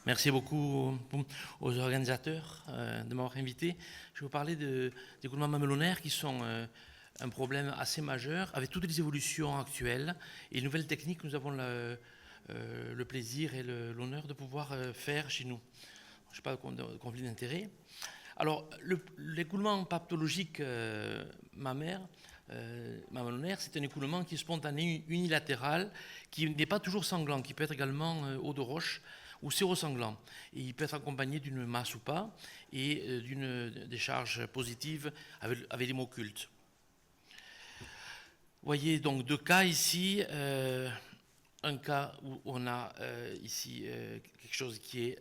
Merci beaucoup aux organisateurs de m'avoir invité. Je vais vous parler d'écoulements mamelonaires qui sont un problème assez majeur avec toutes les évolutions actuelles et les nouvelles techniques que nous avons le plaisir et l'honneur de pouvoir faire chez nous. Je ne sais pas de conflit d'intérêt. Alors, l'écoulement pathologique mammaire, mamelonaire, c'est un écoulement qui est spontané, unilatéral, qui n'est pas toujours sanglant, qui peut être également eau de roche ou sérosanglant. Et il peut être accompagné d'une masse ou pas et d'une décharge positive avec les mots cultes. Vous voyez donc deux cas ici. Un cas où on a ici quelque chose qui est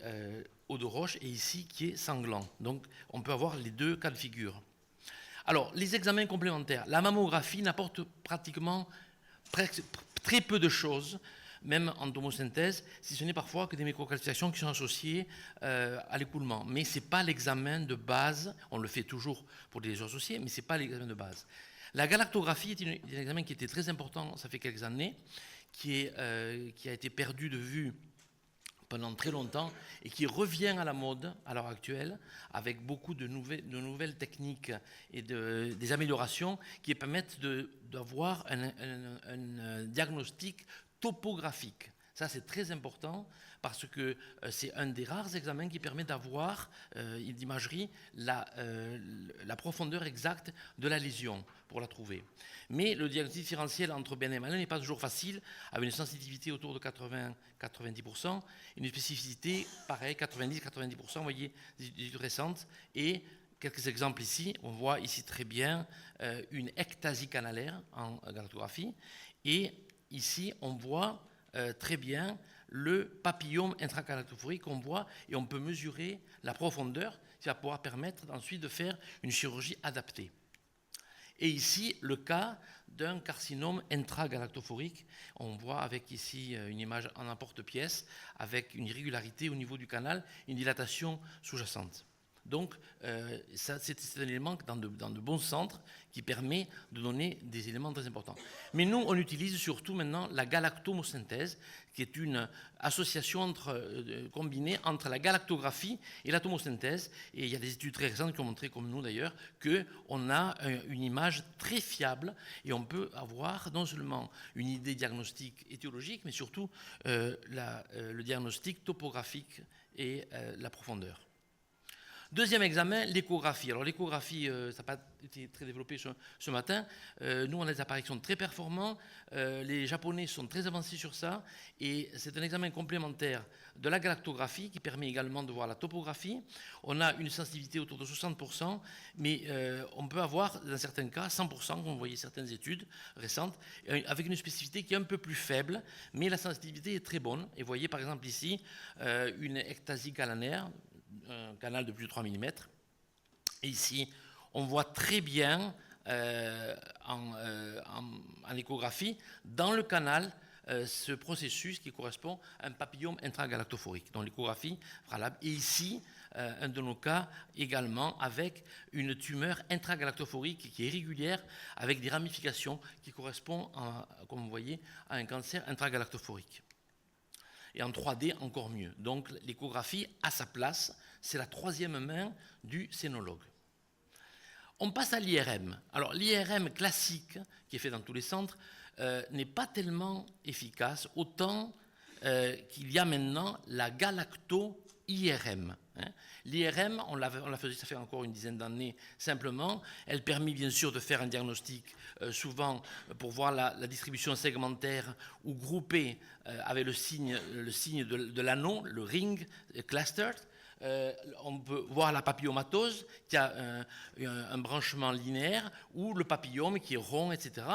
eau de roche et ici qui est sanglant. Donc on peut avoir les deux cas de figure. Alors les examens complémentaires. La mammographie n'apporte pratiquement très peu de choses, même en tomosynthèse, si ce n'est parfois que des microcalcifications qui sont associées à l'écoulement. Mais ce n'est pas l'examen de base, on le fait toujours pour des lésions associées, mais ce n'est pas l'examen de base. La galactographie est un examen qui était très important, ça fait quelques années, qui a été perdu de vue pendant très longtemps et qui revient à la mode à l'heure actuelle avec beaucoup de nouvelles techniques et des améliorations qui permettent d'avoir un diagnostic topographique. Ça, c'est très important parce que c'est un des rares examens qui permet d'avoir, d'imagerie, la profondeur exacte de la lésion pour la trouver. Mais le diagnostic différentiel entre bien et malin n'est pas toujours facile, avec une sensitivité autour de 80-90%, une spécificité, pareil, 90-90%, vous voyez, des études récentes, et quelques exemples ici. On voit ici très bien une ectasie canalaire en galactographie, et ici, on voit très bien le papillome intragalactophorique qu'on voit et on peut mesurer la profondeur qui va pouvoir permettre ensuite de faire une chirurgie adaptée. Et ici, le cas d'un carcinome intragalactophorique. On voit avec ici une image en emporte-pièce avec une irrégularité au niveau du canal, une dilatation sous-jacente. Donc, c'est un élément dans de bons centres qui permet de donner des éléments très importants. Mais nous, on utilise surtout maintenant la galactomosynthèse, qui est une association combinée entre la galactographie et la tomosynthèse. Et il y a des études très récentes qui ont montré, comme nous d'ailleurs, qu'on a une image très fiable et on peut avoir non seulement une idée diagnostique étiologique, mais surtout le diagnostic topographique et la profondeur. Deuxième examen, l'échographie. Alors l'échographie, ça n'a pas été très développé ce matin. Nous, on a des appareils qui sont très performants. Les Japonais sont très avancés sur ça. Et c'est un examen complémentaire de la galactographie qui permet également de voir la topographie. On a une sensibilité autour de 60%, mais on peut avoir, dans certains cas, 100%, comme vous voyez certaines études récentes, avec une spécificité qui est un peu plus faible, mais la sensibilité est très bonne. Et vous voyez par exemple ici une ectasie canalaire, un canal de plus de 3 mm. Et ici, on voit très bien en échographie, dans le canal, ce processus qui correspond à un papillome intragalactophorique, dont l'échographie valable. Et ici, un de nos cas également avec une tumeur intragalactophorique qui est régulière, avec des ramifications qui correspondent, comme vous voyez, à un cancer intragalactophorique. Et en 3D, encore mieux. Donc l'échographie, à sa place, c'est la troisième main du scénologue. On passe à l'IRM. Alors l'IRM classique, qui est fait dans tous les centres, n'est pas tellement efficace, autant qu'il y a maintenant la galacto-IRM. L'IRM, on la faisait, ça fait encore une dizaine d'années simplement. Elle permet bien sûr de faire un diagnostic, souvent pour voir la distribution segmentaire ou groupée avec le signe de l'anneau, le ring clustered. On peut voir la papillomatose qui a un branchement linéaire ou le papillome qui est rond, etc.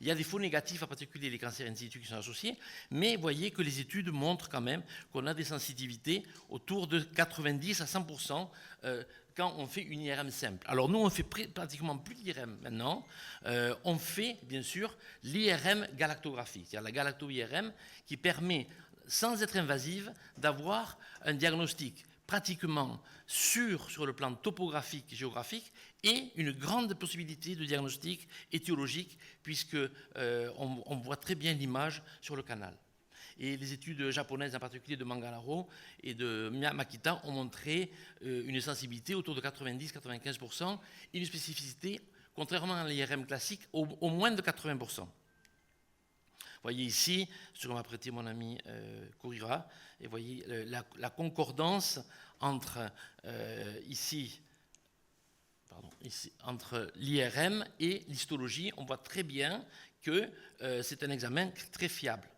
Il y a des faux négatifs, en particulier les cancers in situ qui sont associés, mais vous voyez que les études montrent quand même qu'on a des sensitivités autour de 90 à 100% quand on fait une IRM simple. Alors nous, on fait pratiquement plus d'IRM maintenant. On fait, bien sûr, l'IRM galactographie, c'est-à-dire la galacto-IRM qui permet, sans être invasive, d'avoir un diagnostic pratiquement sûr sur le plan topographique et géographique et une grande possibilité de diagnostic étiologique puisque on voit très bien l'image sur le canal. Et les études japonaises, en particulier de Mangalaro et de Makita, ont montré une sensibilité autour de 90-95% et une spécificité, contrairement à l'IRM classique, au moins de 80%. Vous voyez ici ce qu'on m'a prêté mon ami Kourira, et vous voyez la concordance entre ici, entre l'IRM et l'histologie. On voit très bien que c'est un examen très fiable.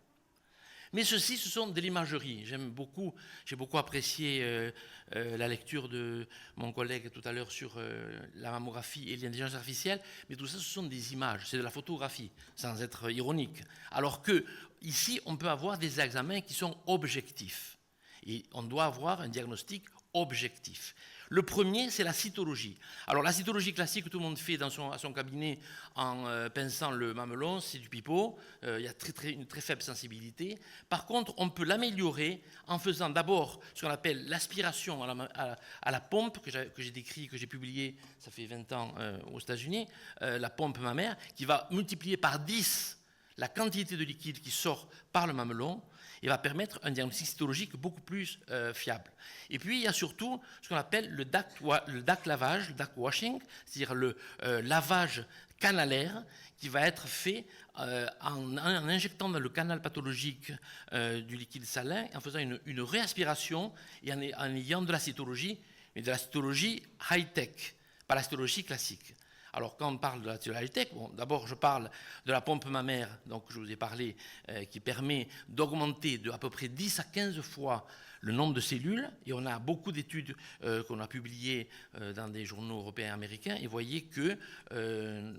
Mais ce sont de l'imagerie. J'ai beaucoup apprécié la lecture de mon collègue tout à l'heure sur la mammographie et l'intelligence artificielle, mais tout ça, ce sont des images, c'est de la photographie, sans être ironique. Alors que ici, on peut avoir des examens qui sont objectifs. Et on doit avoir un diagnostic objectif. Le premier, c'est la cytologie. Alors, la cytologie classique que tout le monde fait à son cabinet en pinçant le mamelon, c'est du pipeau. Il y a une très faible sensibilité. Par contre, on peut l'améliorer en faisant d'abord ce qu'on appelle l'aspiration à la pompe, que j'ai décrit, que j'ai publié, ça fait 20 ans aux États-Unis, la pompe mammaire, qui va multiplier par 10 la quantité de liquide qui sort par le mamelon, et va permettre un diagnostic cytologique beaucoup plus fiable. Et puis, il y a surtout ce qu'on appelle le DAC lavage, le DAC washing, c'est-à-dire le lavage canalaire qui va être fait en injectant dans le canal pathologique du liquide salin, en faisant une réaspiration et en ayant de la cytologie, mais de la cytologie high-tech, pas la cytologie classique. Alors, quand on parle de la high-tech, bon, d'abord, je parle de la pompe mammaire, donc je vous ai parlé, qui permet d'augmenter de à peu près 10 à 15 fois le nombre de cellules. Et on a beaucoup d'études qu'on a publiées dans des journaux européens et américains. Et vous voyez que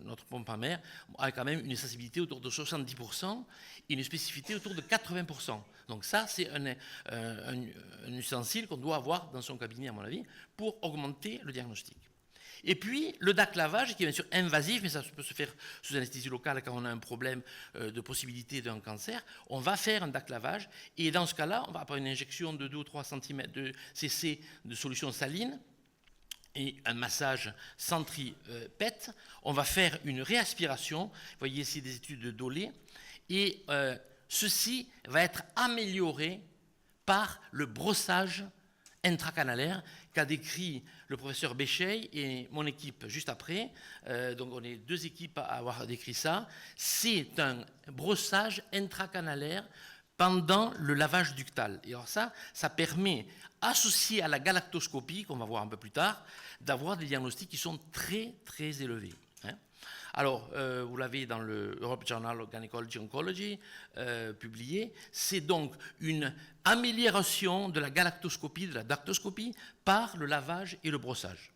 notre pompe mammaire a quand même une sensibilité autour de 70% et une spécificité autour de 80%. Donc ça, c'est un ustensile qu'on doit avoir dans son cabinet, à mon avis, pour augmenter le diagnostic. Et puis, le DAC lavage, qui est bien sûr invasif, mais ça peut se faire sous anesthésie locale quand on a un problème de possibilité d'un cancer. On va faire un DAC lavage, et dans ce cas-là, on va avoir une injection de 2 ou 3 cm de cc de solution saline et un massage centripète. On va faire une réaspiration. Vous voyez ici des études de Dolé. Et ceci va être amélioré par le brossage intracanalaire qu'a décrit le professeur Béchet et mon équipe juste après. Donc on est 2 équipes à avoir décrit ça. C'est un brossage intracanalaire pendant le lavage ductal. Et alors ça permet, associé à la galactoscopie, qu'on va voir un peu plus tard, d'avoir des diagnostics qui sont très, très élevés. Alors, vous l'avez dans le Europe Journal of Gynecology Oncology publié. C'est donc une amélioration de la galactoscopie, de la dactoscopie, par le lavage et le brossage.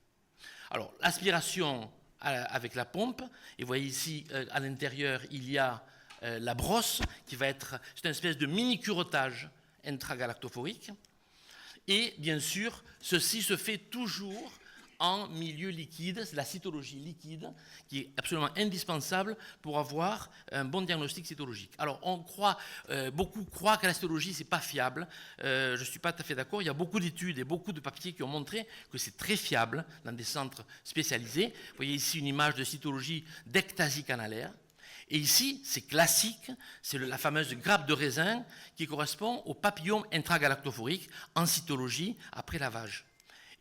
Alors, l'aspiration avec la pompe, et vous voyez ici, à l'intérieur, il y a la brosse, qui va être, c'est une espèce de mini-curettage intragalactophorique. Et bien sûr, ceci se fait toujours en milieu liquide, c'est la cytologie liquide qui est absolument indispensable pour avoir un bon diagnostic cytologique. Alors, beaucoup croient que la cytologie, c'est pas fiable. Je ne suis pas tout à fait d'accord. Il y a beaucoup d'études et beaucoup de papiers qui ont montré que c'est très fiable dans des centres spécialisés. Vous voyez ici une image de cytologie d'ectasie canalaire. Et ici, c'est classique, c'est la fameuse grappe de raisin qui correspond au papillome intragalactophorique en cytologie après lavage.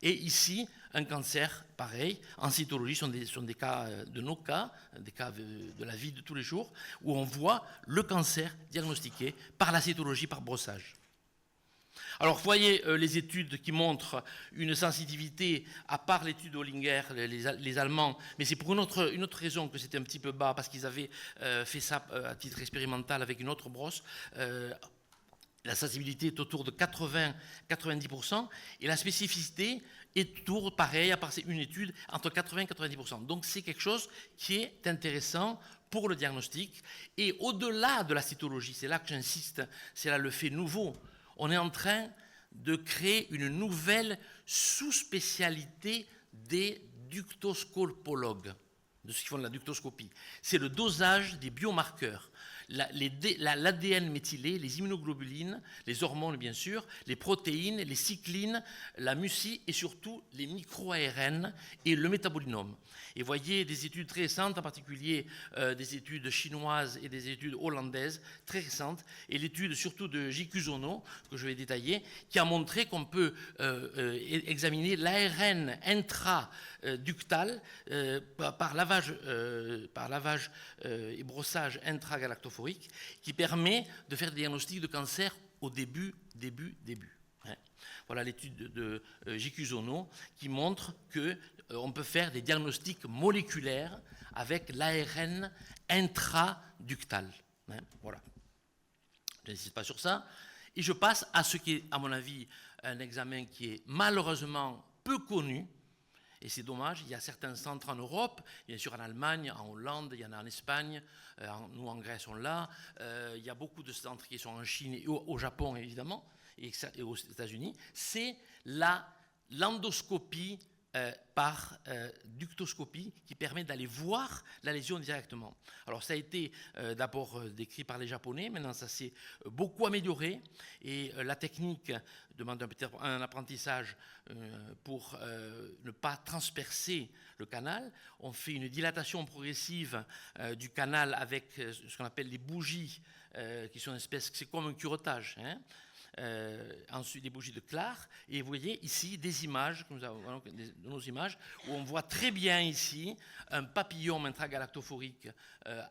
Et ici, un cancer, pareil, en cytologie, sont des cas de nos cas, des cas de la vie de tous les jours, où on voit le cancer diagnostiqué par la cytologie, par brossage. Alors, vous voyez les études qui montrent une sensitivité, à part l'étude d'Hollinger, les Allemands, mais c'est pour une autre raison que c'était un petit peu bas, parce qu'ils avaient fait ça à titre expérimental avec une autre brosse. La sensibilité est autour de 80-90%, et la spécificité est toujours pareil, à part une étude, entre 80 et 90%. Donc c'est quelque chose qui est intéressant pour le diagnostic. Et au-delà de la cytologie, c'est là que j'insiste, c'est là le fait nouveau, on est en train de créer une nouvelle sous-spécialité des ductoscopologues, de ceux qui font de la ductoscopie. C'est le dosage des biomarqueurs. l'ADN méthylé, les immunoglobulines, les hormones bien sûr, les protéines, les cyclines, la mucie et surtout les micro-ARN et le métabolinome. Et voyez des études très récentes, en particulier des études chinoises et des études hollandaises très récentes, et l'étude surtout de J.Q. Zono, que je vais détailler, qui a montré qu'on peut examiner l'ARN intraductal par lavage et brossage intragalactophorique, qui permet de faire des diagnostics de cancer au début. Voilà l'étude de J.Q. Zono qui montre qu'on peut faire des diagnostics moléculaires avec l'ARN intraductal. Voilà. Je n'insiste pas sur ça. Et je passe à ce qui est, à mon avis, un examen qui est malheureusement peu connu. Et c'est dommage, il y a certains centres en Europe, bien sûr en Allemagne, en Hollande, il y en a en Espagne, nous en Grèce on l'a, il y a beaucoup de centres qui sont en Chine et au Japon évidemment, et aux États-Unis, c'est l'endoscopie par ductoscopie qui permet d'aller voir la lésion directement. Alors ça a été d'abord décrit par les Japonais, maintenant ça s'est beaucoup amélioré et la technique demande peut-être un apprentissage pour ne pas transpercer le canal. On fait une dilatation progressive du canal avec ce qu'on appelle les bougies qui sont une espèce, c'est comme un curettage, hein. Ensuite des bougies de Clark, et vous voyez ici des images, de nos images, où on voit très bien ici un papillome intragalactophorique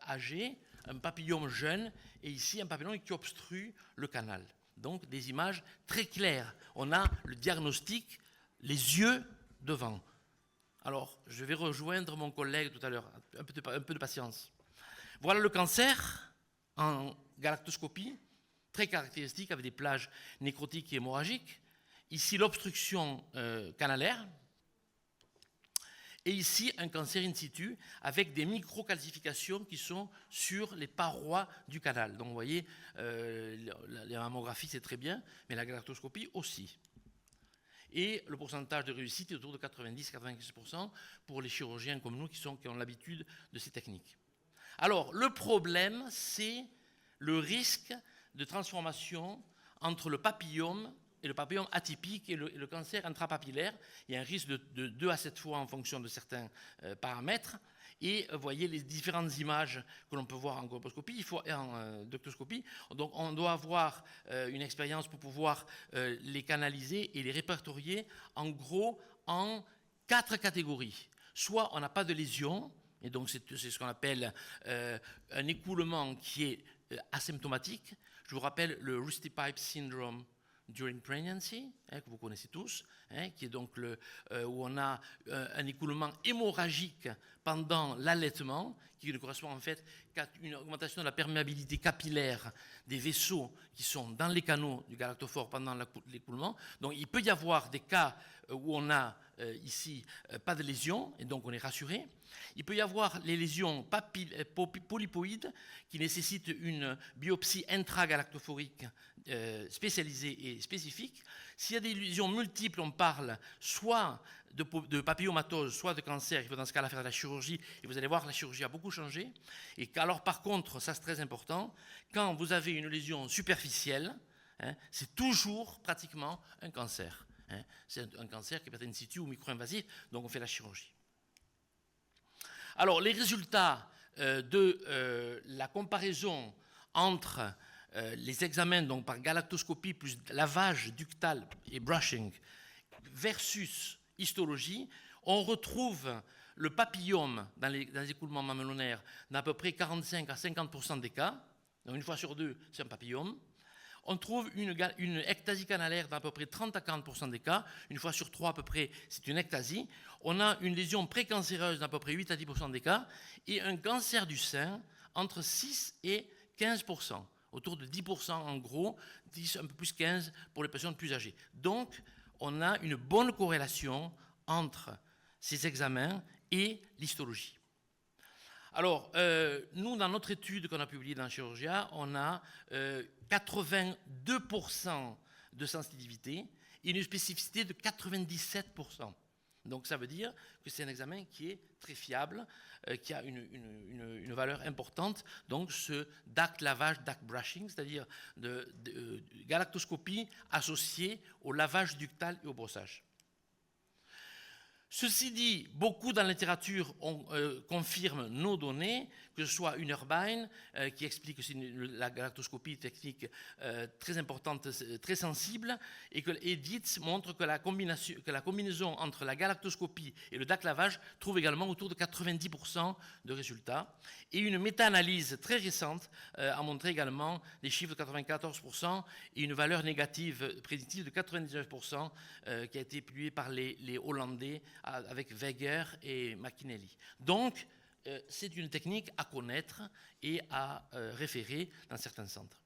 âgé, un papillome jeune, et ici un papillome qui obstrue le canal. Donc des images très claires. On a le diagnostic, les yeux devant. Alors, je vais rejoindre mon collègue tout à l'heure, un peu de patience. Voilà le cancer en galactoscopie, très caractéristique avec des plages nécrotiques et hémorragiques. Ici, l'obstruction canalaire. Et ici, un cancer in situ avec des microcalcifications qui sont sur les parois du canal. Donc, vous voyez, la mammographie, c'est très bien, mais la galactoscopie aussi. Et le pourcentage de réussite est autour de 90-95% pour les chirurgiens comme nous qui ont l'habitude de ces techniques. Alors, le problème, c'est le risque de transformation entre le papillome et le papillome atypique et le cancer intrapapillaire. Il y a un risque de 2 à 7 fois en fonction de certains paramètres. Et vous voyez les différentes images que l'on peut voir en colposcopie, en ductoscopie. Donc on doit avoir une expérience pour pouvoir les canaliser et les répertorier en gros en 4 catégories. Soit on n'a pas de lésion, et donc c'est ce qu'on appelle un écoulement qui est asymptomatique. Je vous rappelle le Rusty Pipe Syndrome during pregnancy, que vous connaissez tous, qui est donc où on a un écoulement hémorragique pendant l'allaitement, qui ne correspond en fait qu'à une augmentation de la perméabilité capillaire des vaisseaux qui sont dans les canaux du galactophore pendant l'écoulement. Donc il peut y avoir des cas où on a ici pas de lésion, et donc on est rassuré. Il peut y avoir les lésions polypoïdes qui nécessitent une biopsie intragalactophorique spécialisée et spécifique. S'il y a des lésions multiples, on parle soit de papillomatose, soit de cancer. Il faut dans ce cas-là faire de la chirurgie. Et vous allez voir, la chirurgie a beaucoup changé. Et alors, par contre, ça c'est très important, quand vous avez une lésion superficielle, c'est toujours pratiquement un cancer. C'est un cancer qui peut être in situ ou micro-invasif, donc on fait la chirurgie. Alors, les résultats de la comparaison entre les examens donc, par galactoscopie plus lavage ductal et brushing versus histologie, on retrouve le papillome dans les écoulements mamelonnaires dans à peu près 45 à 50% des cas. Donc une fois sur 2, c'est un papillome. On trouve une ectasie canalaire dans à peu près 30 à 40% des cas. Une fois sur 3 à peu près, c'est une ectasie. On a une lésion précancéreuse dans à peu près 8 à 10% des cas. Et un cancer du sein entre 6 et 15%. Autour de 10% en gros, 10, un peu plus 15 pour les personnes plus âgées. Donc, on a une bonne corrélation entre ces examens et l'histologie. Alors, nous, dans notre étude qu'on a publiée dans Chirurgia, on a 82% de sensitivité et une spécificité de 97%. Donc ça veut dire que c'est un examen qui est très fiable, qui a une valeur importante. Donc ce DAC lavage, DAC brushing, c'est-à-dire de galactoscopie associée au lavage ductal et au brossage. Ceci dit, beaucoup dans la littérature confirment nos données, que ce soit Unerbine, qui explique que la galactoscopie est une technique très importante, très sensible, et que Edith montre que la combinaison entre la galactoscopie et le DAC lavage trouve également autour de 90% de résultats. Et une méta-analyse très récente a montré également des chiffres de 94% et une valeur négative prédictive de 99% qui a été publiée par les Hollandais avec Weger et McKinley. Donc, c'est une technique à connaître et à référer dans certains centres.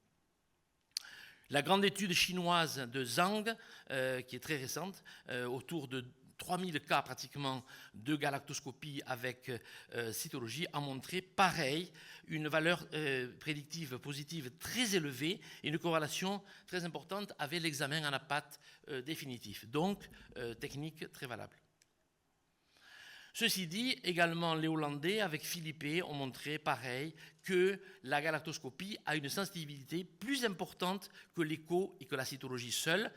La grande étude chinoise de Zhang, qui est très récente, autour de 3000 cas pratiquement de galactoscopie avec cytologie, a montré pareil, une valeur prédictive positive très élevée et une corrélation très importante avec l'examen en APAT définitif. Donc, technique très valable. Ceci dit, également les Hollandais, avec Philippe, ont montré, pareil, que la galactoscopie a une sensibilité plus importante que l'écho et que la cytologie seule,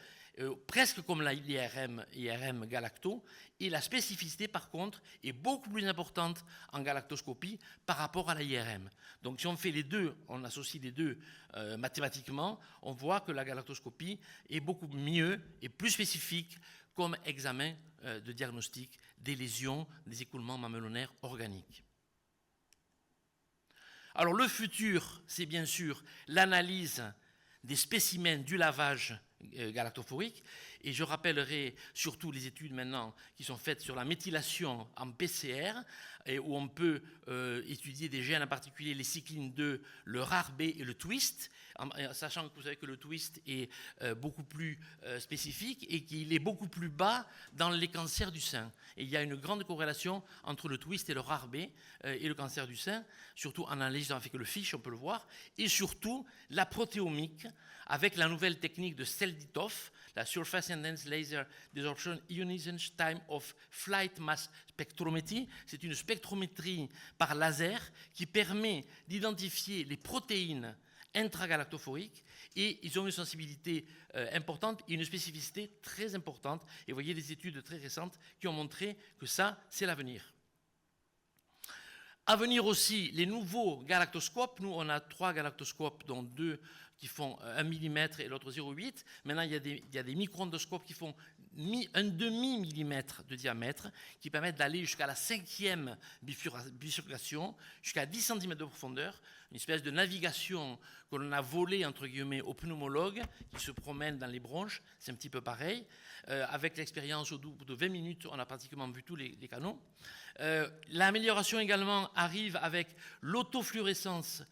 presque comme l'IRM galacto, et la spécificité, par contre, est beaucoup plus importante en galactoscopie par rapport à la IRM. Donc si on fait les deux, on associe les deux mathématiquement, on voit que la galactoscopie est beaucoup mieux et plus spécifique comme examen de diagnostic des lésions, des écoulements mamelonnaires organiques. Alors le futur, c'est bien sûr l'analyse des spécimens du lavage galactophorique, et je rappellerai surtout les études maintenant qui sont faites sur la méthylation en PCR, et où on peut étudier des gènes, en particulier les cyclines 2, le RARB et le TWIST, sachant que vous savez que le TWIST est beaucoup plus spécifique et qu'il est beaucoup plus bas dans les cancers du sein. Et il y a une grande corrélation entre le TWIST et le RARB et le cancer du sein, surtout en analyse avec le FISH, on peut le voir, et surtout la protéomique avec la nouvelle technique de Selditov, la Surface Intense Laser Desorption Ionisation Time of Flight Mass Spectrometry. C'est une spectrométrie par laser qui permet d'identifier les protéines intragalactophoriques, et ils ont une sensibilité importante et une spécificité très importante. Et vous voyez des études très récentes qui ont montré que ça, c'est l'avenir. À venir aussi, les nouveaux galactoscopes. Nous, on a 3 galactoscopes, dont 2 qui font 1 mm et l'autre 0,8. Maintenant, il y a des micro-endoscopes qui font un demi-millimètre de diamètre, qui permettent d'aller jusqu'à la 5e bifurcation, jusqu'à 10 cm de profondeur, une espèce de navigation que l'on a volée, entre guillemets, aux pneumologues qui se promènent dans les bronches. C'est un petit peu pareil. Avec l'expérience, au bout de 20 minutes, on a pratiquement vu tous les canaux. L'amélioration également arrive avec l'autofluorescence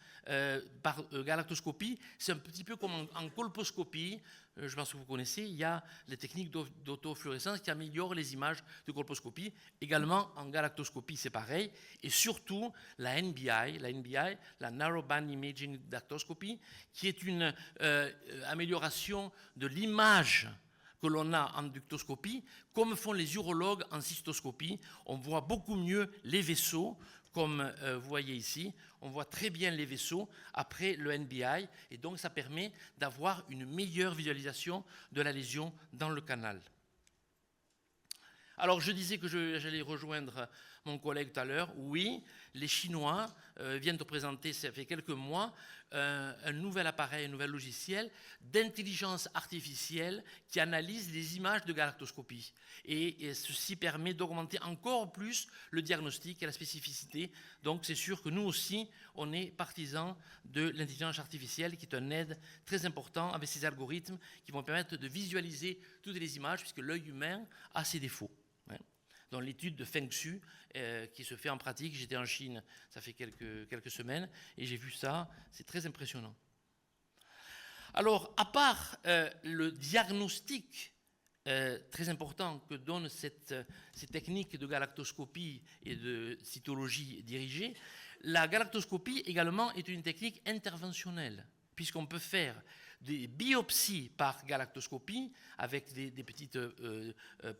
par galactoscopie. C'est un petit peu comme en colposcopie, je pense que vous connaissez, il y a les techniques d'autofluorescence qui améliorent les images de colposcopie. Également en galactoscopie, c'est pareil. Et surtout la NBI, la Narrowband Imaging Dactoscopy, qui est une amélioration de l'image que l'on a en ductoscopie, comme font les urologues en cystoscopie. On voit beaucoup mieux les vaisseaux, comme vous voyez ici. On voit très bien les vaisseaux après le NBI, et donc ça permet d'avoir une meilleure visualisation de la lésion dans le canal. Alors je disais que j'allais rejoindre mon collègue tout à l'heure. Oui, les Chinois viennent de présenter, ça fait quelques mois, un nouvel appareil, un nouvel logiciel d'intelligence artificielle qui analyse les images de galactoscopie. Et ceci permet d'augmenter encore plus le diagnostic et la spécificité. Donc c'est sûr que nous aussi, on est partisans de l'intelligence artificielle, qui est un aide très important avec ces algorithmes qui vont permettre de visualiser toutes les images, puisque l'œil humain a ses défauts. Dans l'étude de Feng Xu qui se fait en pratique. J'étais en Chine, ça fait quelques semaines, et j'ai vu ça, c'est très impressionnant. Alors, à part le diagnostic très important que donnent ces techniques de galactoscopie et de cytologie dirigée, la galactoscopie également est une technique interventionnelle, puisqu'on peut faire des biopsies par galactoscopie avec des petites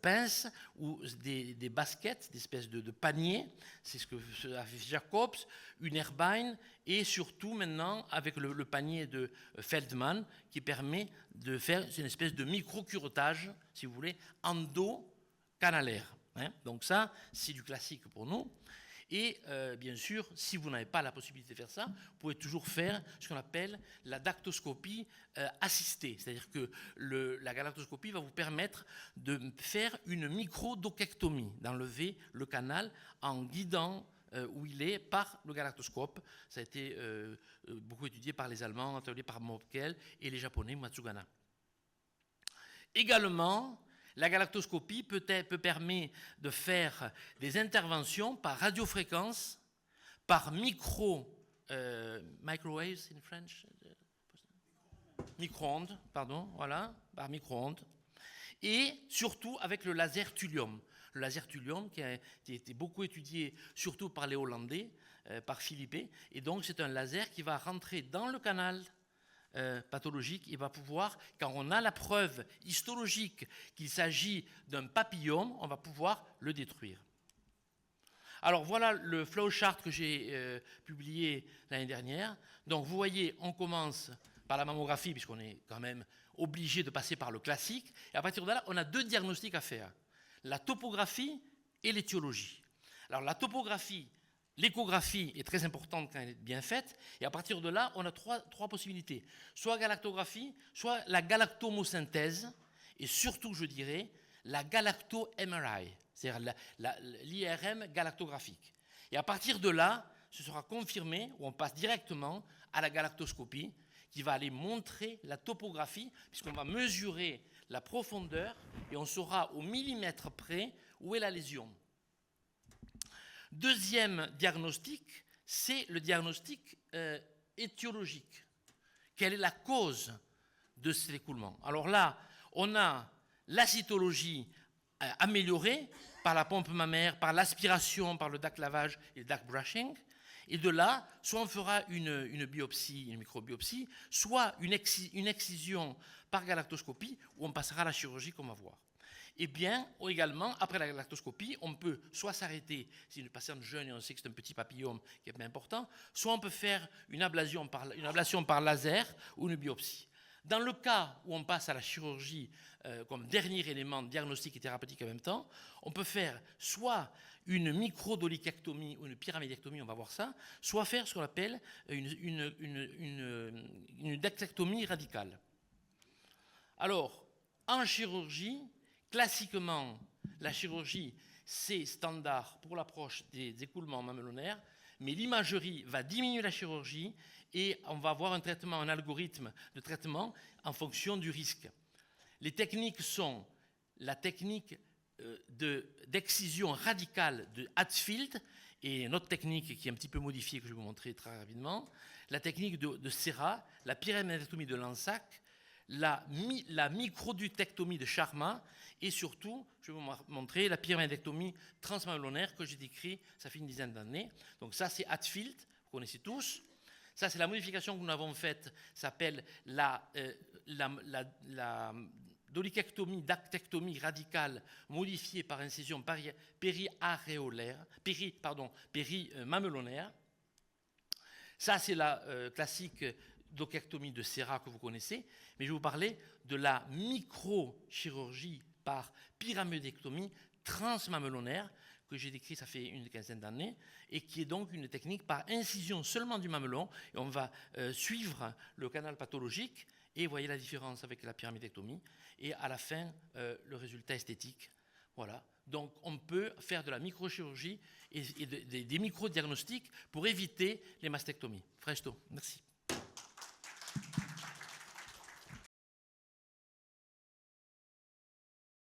pinces ou des baskets, des espèces de paniers. C'est ce que a fait Jacobs, une Airbyne et surtout maintenant avec le panier de Feldman qui permet de faire une espèce de micro-curettage, si vous voulez, endo-canalaire. Donc ça, c'est du classique pour nous. Et bien sûr, si vous n'avez pas la possibilité de faire ça, vous pouvez toujours faire ce qu'on appelle la dactoscopie assistée. C'est-à-dire que la galactoscopie va vous permettre de faire une micro-docectomie, d'enlever le canal en guidant où il est par le galactoscope. Ça a été beaucoup étudié par les Allemands, étudié par Mopkel et les Japonais, Matsugana. Également, la galactoscopie peut permettre de faire des interventions par radiofréquence, par microwaves in French, micro-ondes, pardon, voilà, par micro-ondes, et surtout avec le laser thulium. Le laser thulium qui a été beaucoup étudié surtout par les Hollandais, par Philippe, et donc c'est un laser qui va rentrer dans le canal pathologique, il va pouvoir, quand on a la preuve histologique qu'il s'agit d'un papillome, on va pouvoir le détruire. Alors voilà le flowchart que j'ai publié l'année dernière. Donc vous voyez, on commence par la mammographie, puisqu'on est quand même obligé de passer par le classique, et à partir de là, on a deux diagnostics à faire, la topographie et l'étiologie. Alors la topographie, l'échographie est très importante quand elle est bien faite, et à partir de là, on a trois possibilités. Soit galactographie, soit la galactomosynthèse, et surtout, je dirais, la galacto-MRI, c'est-à-dire l'IRM galactographique. Et à partir de là, ce sera confirmé, ou on passe directement à la galactoscopie, qui va aller montrer la topographie, puisqu'on va mesurer la profondeur, et on saura au millimètre près où est la lésion. Deuxième diagnostic, c'est le diagnostic étiologique. Quelle est la cause de cet écoulement? Alors là, on a la cytologie améliorée par la pompe mammaire, par l'aspiration, par le DAC lavage et le DAC brushing. Et de là, soit on fera une biopsie, une microbiopsie, soit une excision par galactoscopie, où on passera à la chirurgie qu'on va voir. Et bien, également, après la galactoscopie, on peut soit s'arrêter, si une patiente jeune et on sait que c'est un petit papillome qui est bien important, soit on peut faire une ablation par laser ou une biopsie. Dans le cas où on passe à la chirurgie comme dernier élément diagnostique et thérapeutique en même temps, on peut faire soit une microdolicectomie ou une pyramidectomie, on va voir ça, soit faire ce qu'on appelle une dexectomie radicale. Alors, en chirurgie, classiquement, la chirurgie, c'est standard pour l'approche des écoulements mamelonnaires, mais l'imagerie va diminuer la chirurgie et on va avoir un traitement, un algorithme de traitement en fonction du risque. Les techniques sont la technique d'excision radicale de Hatfield et une autre technique qui est un petit peu modifiée que je vais vous montrer très rapidement, la technique de Serra, la pyramidectomie de Lansac, la microdutectomie de Sharma et surtout, je vais vous montrer la pyramidectomie transmamelonnaire que j'ai décrit, ça fait une dizaine d'années. Donc ça, c'est Hatfield, vous connaissez tous. Ça, c'est la modification que nous avons faite, ça s'appelle la dolicectomie, dactectomie radicale modifiée par incision péri-mamelonnaire. Ça, c'est la classique docectomie de Serra que vous connaissez, mais je vais vous parler de la microchirurgie par pyramidectomie transmamelonnaire que j'ai décrit ça fait une quinzaine d'années et qui est donc une technique par incision seulement du mamelon et on va suivre le canal pathologique et voyez la différence avec la pyramidectomie et à la fin le résultat esthétique. Voilà. Donc on peut faire de la microchirurgie et des micro-diagnostics pour éviter les mastectomies. Presto, merci.